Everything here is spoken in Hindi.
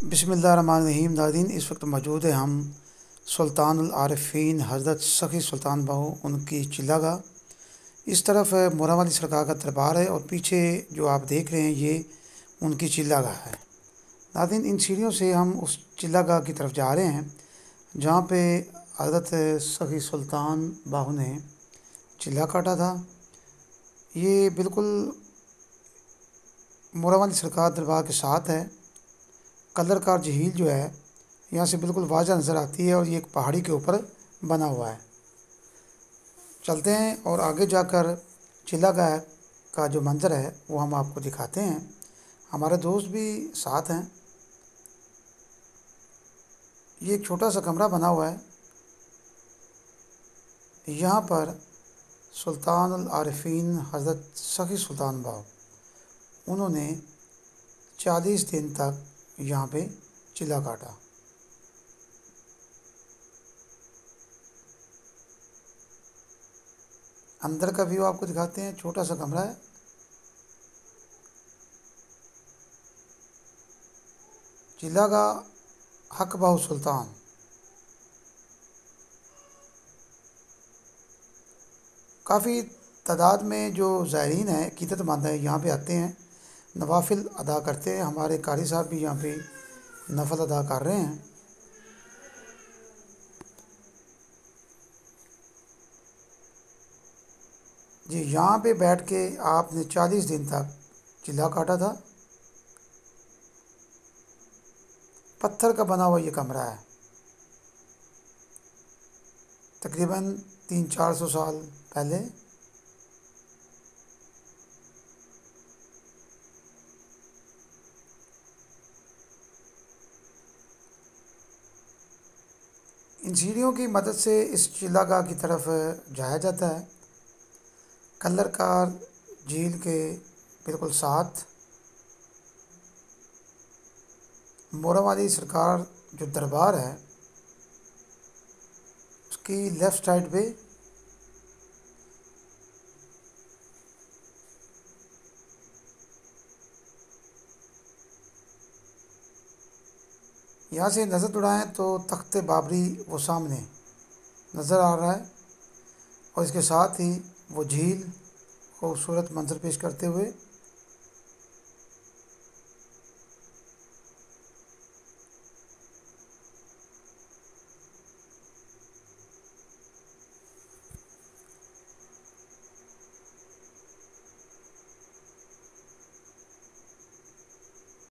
बिस्मिल्लाहिर्रहमानिर्रहीम। नाज़रीन, इस वक्त मौजूद है हम सुल्तानुल आरिफ़ीन हज़रत सखी सुल्तान बहू उनकी चिल्लागाह। इस तरफ मोरम अली सरकार का दरबार है और पीछे जो आप देख रहे हैं ये उनकी चिल्लागाह है। नाज़रीन, इन सीढ़ियों से हम उस चिल्लागाह की तरफ जा रहे हैं जहाँ पे हज़रत सखी सुल्तान बहू ने चिल्ला काटा था। ये बिल्कुल मोरम अली सरकार दरबार के साथ है। कलरकार झील जो है यहाँ से बिल्कुल वाज़ह नज़र आती है और ये एक पहाड़ी के ऊपर बना हुआ है। चलते हैं और आगे जाकर चिल्लागाह का जो मंज़र है वो हम आपको दिखाते हैं। हमारे दोस्त भी साथ हैं। ये एक छोटा सा कमरा बना हुआ है। यहाँ पर सुल्तानुल आरिफ़ीन हज़रत सखी सुल्तान बहू उन्होंने 40 दिन तक यहाँ पे चिल्ला काटा। अंदर का व्यू आपको दिखाते हैं। छोटा सा कमरा है। चिल्लागाह हक बहू सुल्तान। काफ़ी तादाद में जो ज़ायरीन हैं, क़ीदतमंद हैं, यहाँ पे आते हैं, नवाफिल अदा करते हैं। हमारे कारी साहब भी यहाँ पे नफल अदा कर रहे हैं। जी, यहाँ पे बैठ के आपने 40 दिन तक चिल्ला काटा था। पत्थर का बना हुआ ये कमरा है। तकरीबन 300-400 साल पहले इन सीढ़ियों की मदद से इस चिल्लागाह की तरफ जाया जाता है। कलरकार झील के बिल्कुल साथ मोरम अली सरकार जो दरबार है उसकी लेफ़्ट साइड पे यहाँ से नज़र उड़ाएं तो तख्त बाबरी वो सामने नज़र आ रहा है और इसके साथ ही वो झील खूबसूरत मंजर पेश करते हुए